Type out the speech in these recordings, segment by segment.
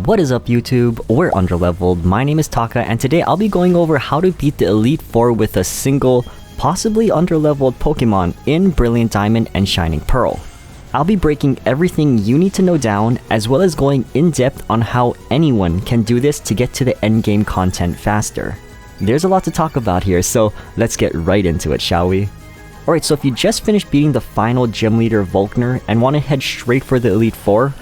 What is up YouTube? We're underleveled. My name is Taka and today I'll be going over how to beat the Elite Four with a single, possibly underleveled Pokemon in Brilliant Diamond and Shining Pearl. I'll be breaking everything you need to know down, as well as going in depth on how anyone can do this to get to the endgame content faster. There's a lot to talk about here, so let's get right into it, shall we? Alright, so if you just finished beating the final gym leader Volkner and want to head straight for the Elite Four,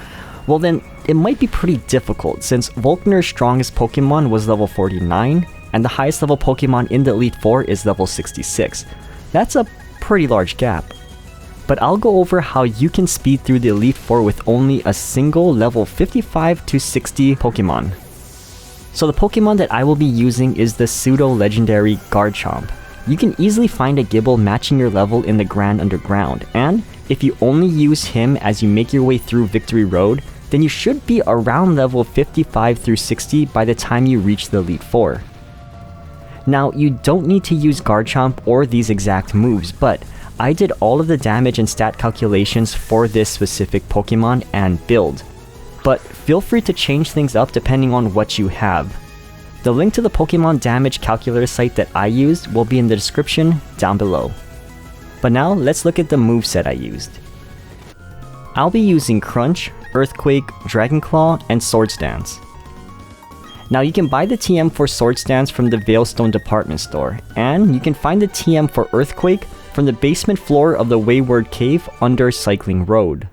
well then, it might be pretty difficult since Volkner's strongest Pokemon was level 49, and the highest level Pokemon in the Elite Four is level 66. That's a pretty large gap. But I'll go over how you can speed through the Elite Four with only a single level 55 to 60 Pokemon. So the Pokemon that I will be using is the pseudo-legendary Garchomp. You can easily find a Gible matching your level in the Grand Underground, and if you only use him as you make your way through Victory Road, then you should be around level 55 through 60 by the time you reach the Elite Four. Now, you don't need to use Garchomp or these exact moves, but I did all of the damage and stat calculations for this specific Pokemon and build. But feel free to change things up depending on what you have. The link to the Pokemon damage calculator site that I used will be in the description down below. But now, let's look at the moveset I used. I'll be using Crunch, Earthquake, Dragon Claw, and Swords Dance. Now you can buy the TM for Swords Dance from the Veilstone department store, and you can find the TM for Earthquake from the basement floor of the Wayward Cave under Cycling Road.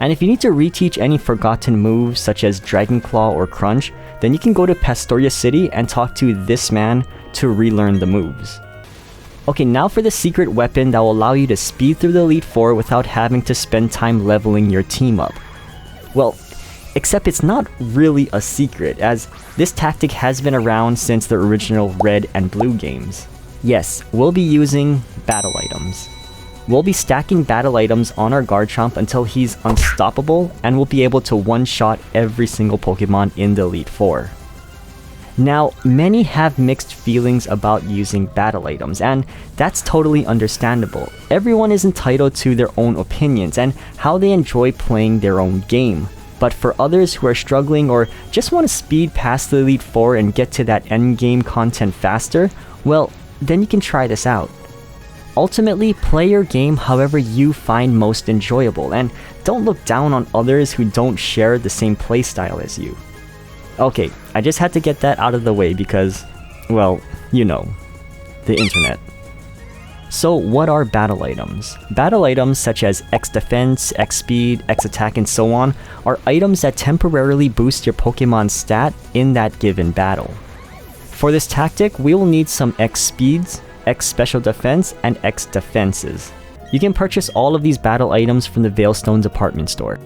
And if you need to reteach any forgotten moves such as Dragon Claw or Crunch, then you can go to Pastoria City and talk to this man to relearn the moves. Okay, now for the secret weapon that will allow you to speed through the Elite Four without having to spend time leveling your team up. Well, except it's not really a secret, as this tactic has been around since the original Red and Blue games. Yes, we'll be using battle items. We'll be stacking battle items on our Garchomp until he's unstoppable, and we'll be able to one-shot every single Pokemon in the Elite Four. Now, many have mixed feelings about using battle items, and that's totally understandable. Everyone is entitled to their own opinions and how they enjoy playing their own game. But for others who are struggling or just want to speed past the Elite Four and get to that endgame content faster, well, then you can try this out. Ultimately, play your game however you find most enjoyable, and don't look down on others who don't share the same playstyle as you. Okay, I just had to get that out of the way because, well, you know, the internet. So what are battle items? Battle items such as X Defense, X Speed, X Attack, and so on are items that temporarily boost your Pokemon's stat in that given battle. For this tactic, we will need some X Speeds, X Special Defense, and X Defenses. You can purchase all of these battle items from the Veilstone department store.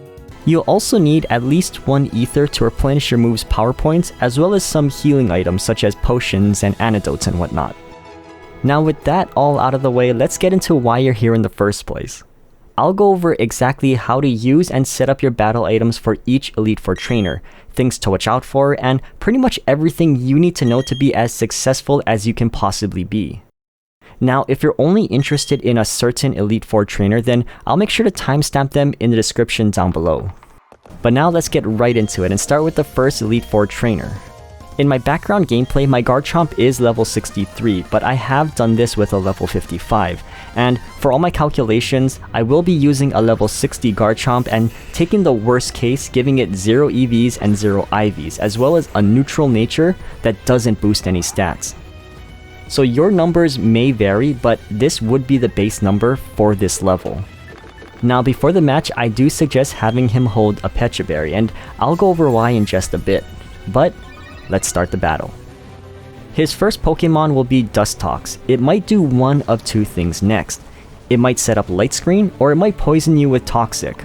You'll also need at least one ether to replenish your move's power points, as well as some healing items such as potions and antidotes and whatnot. Now with that all out of the way, let's get into why you're here in the first place. I'll go over exactly how to use and set up your battle items for each Elite Four trainer, things to watch out for, and pretty much everything you need to know to be as successful as you can possibly be. Now, if you're only interested in a certain Elite Four trainer, then I'll make sure to timestamp them in the description down below. But now let's get right into it and start with the first Elite Four trainer. In my background gameplay, my Garchomp is level 63, but I have done this with a level 55. And for all my calculations, I will be using a level 60 Garchomp and taking the worst case, giving it 0 EVs and 0 IVs, as well as a neutral nature that doesn't boost any stats. So your numbers may vary, but this would be the base number for this level. Now before the match, I do suggest having him hold a Pecha Berry, and I'll go over why in just a bit. But let's start the battle. His first Pokemon will be Dustox. It might do one of two things next. It might set up Light Screen, or it might poison you with Toxic.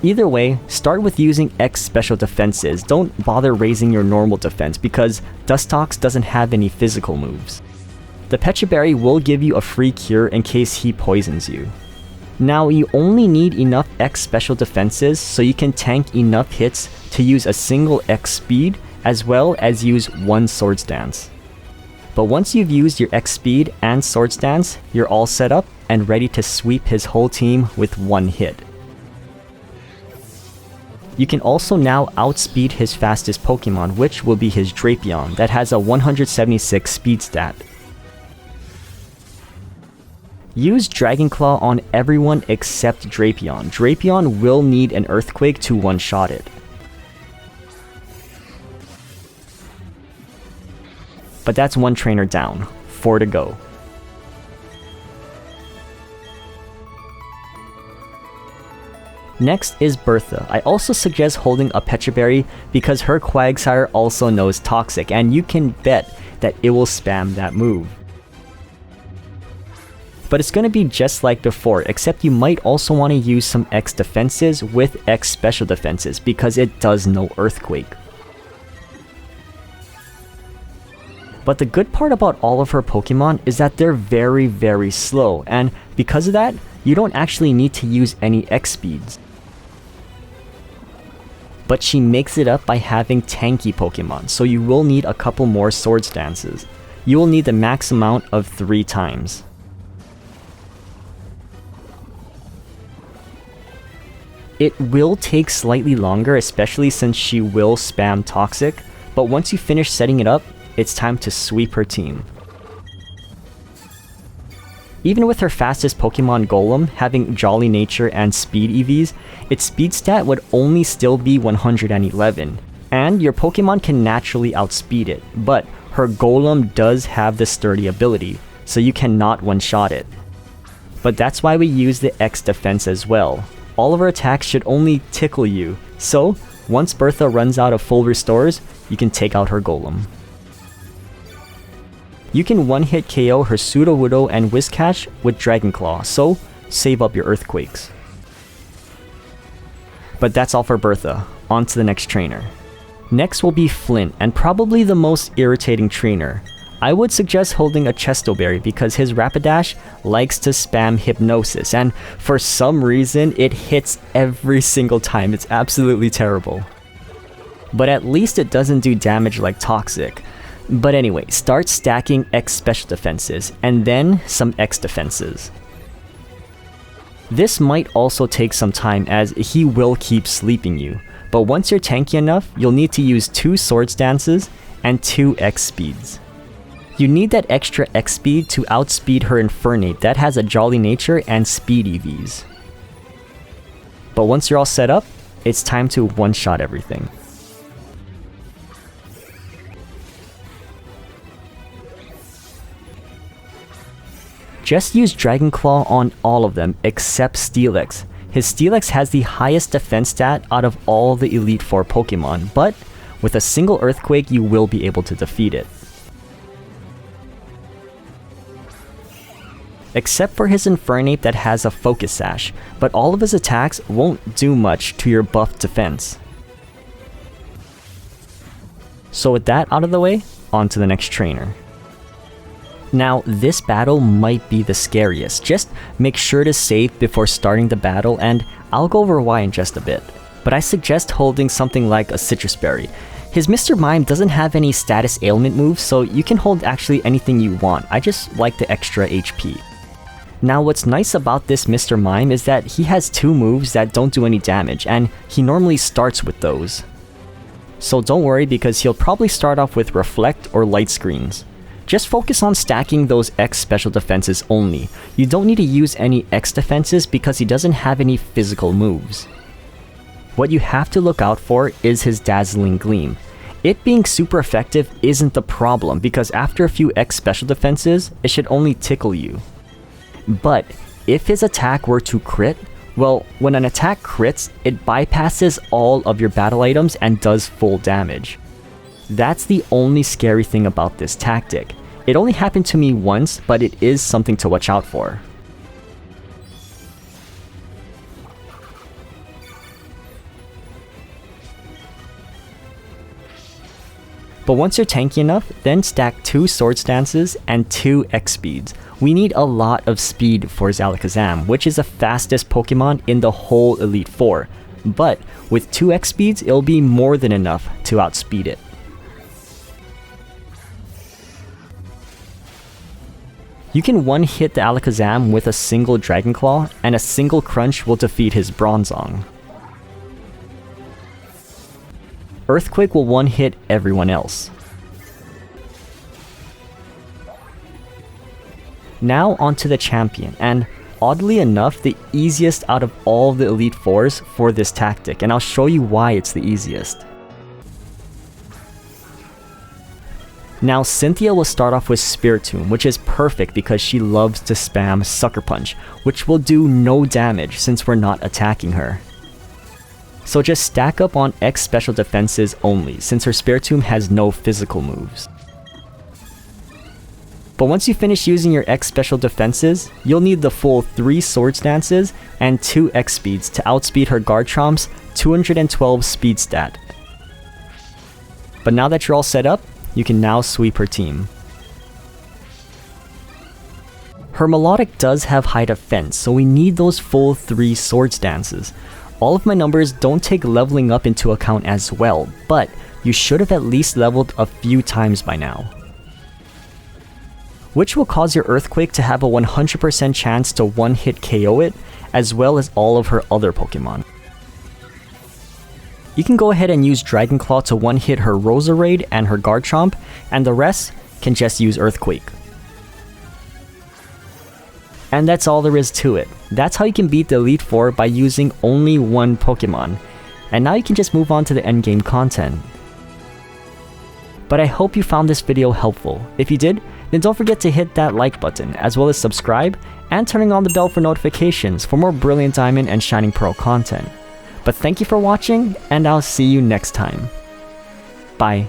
Either way, start with using X Special Defenses. Don't bother raising your normal defense because Dustox doesn't have any physical moves. The Pecha Berry will give you a free cure in case he poisons you. Now, you only need enough X Special Defenses so you can tank enough hits to use a single X Speed, as well as use one Swords Dance. But once you've used your X Speed and Swords Dance, you're all set up and ready to sweep his whole team with one hit. You can also now outspeed his fastest Pokemon, which will be his Drapion, that has a 176 speed stat. Use Dragon Claw on everyone except Drapion. Drapion will need an Earthquake to one-shot it. But that's one trainer down, 4 to go. Next is Bertha. I also suggest holding a Pecha Berry because her Quagsire also knows Toxic, and you can bet that it will spam that move. But it's going to be just like before, except you might also want to use some X defenses with X special defenses because it does no Earthquake. But the good part about all of her Pokemon is that they're very slow, and because of that, you don't actually need to use any X speeds. But she makes it up by having tanky Pokemon, so you will need a couple more Swords Dances. You will need the max amount of 3 times. It will take slightly longer, especially since she will spam Toxic, but once you finish setting it up, it's time to sweep her team. Even with her fastest Pokemon Golem having Jolly Nature and Speed EVs, its speed stat would only still be 111, and your Pokemon can naturally outspeed it, but her Golem does have the Sturdy ability, so you cannot one-shot it. But that's why we use the X defense as well. All of her attacks should only tickle you, so once Bertha runs out of full restores, you can take out her Golem. You can one-hit KO her Sudowoodo and Whiscash with Dragon Claw, so save up your Earthquakes. But that's all for Bertha, on to the next trainer. Next will be Flint, and probably the most irritating trainer. I would suggest holding a Chesto Berry because his Rapidash likes to spam Hypnosis, and for some reason it hits every single time. It's absolutely terrible. But at least it doesn't do damage like Toxic. But anyway, start stacking X special defenses, and then some X defenses. This might also take some time as he will keep sleeping you, but once you're tanky enough, you'll need to use 2 Swords Dances and 2 X speeds. You need that extra X speed to outspeed her Infernape that has a Jolly Nature and Speed EVs. But once you're all set up, it's time to one-shot everything. Just use Dragon Claw on all of them except Steelix. His Steelix has the highest defense stat out of all the Elite Four Pokemon, but with a single Earthquake you will be able to defeat it. Except for his Infernape that has a Focus Sash, but all of his attacks won't do much to your buffed defense. So with that out of the way, on to the next trainer. Now, this battle might be the scariest. Just make sure to save before starting the battle, and I'll go over why in just a bit. But I suggest holding something like a Citrus Berry. His Mr. Mime doesn't have any status ailment moves, so you can hold actually anything you want. I just like the extra HP. Now, what's nice about this Mr. Mime is that he has 2 moves that don't do any damage, and he normally starts with those. So don't worry because he'll probably start off with Reflect or Light Screens. Just focus on stacking those X special defenses only. You don't need to use any X defenses because he doesn't have any physical moves. What you have to look out for is his Dazzling Gleam. It being super effective isn't the problem because after a few X special defenses, it should only tickle you. But if his attack were to crit, well, when an attack crits, it bypasses all of your battle items and does full damage. That's the only scary thing about this tactic. It only happened to me once, but it is something to watch out for. But once you're tanky enough, then stack 2 Swords Dances and 2 X speeds. We need a lot of speed for Alakazam, which is the fastest Pokemon in the whole Elite Four. But with 2 X speeds, it'll be more than enough to outspeed it. You can one-hit the Alakazam with a single Dragon Claw, and a single Crunch will defeat his Bronzong. Earthquake will one-hit everyone else. Now onto the champion, and oddly enough, the easiest out of all of the Elite Fours for this tactic, and I'll show you why it's the easiest. Now Cynthia will start off with Spiritomb, which is perfect because she loves to spam Sucker Punch, which will do no damage since we're not attacking her. So just stack up on X special defenses only, since her Spiritomb has no physical moves. But once you finish using your X special defenses, you'll need the full 3 Swords Dances and 2 X speeds to outspeed her Garchomp's 212 speed stat. But now that you're all set up, you can now sweep her team. Her Melodic does have high defense, so we need those full 3 Swords Dances. All of my numbers don't take leveling up into account as well, but you should have at least leveled a few times by now. Which will cause your Earthquake to have a 100% chance to one-hit KO it, as well as all of her other Pokemon. You can go ahead and use Dragon Claw to one-hit her Roserade and her Garchomp, and the rest can just use Earthquake. And that's all there is to it. That's how you can beat the Elite Four by using only one Pokemon. And now you can just move on to the endgame content. But I hope you found this video helpful. If you did, then don't forget to hit that like button, as well as subscribe, and turning on the bell for notifications for more Brilliant Diamond and Shining Pearl content. But thank you for watching, and I'll see you next time. Bye.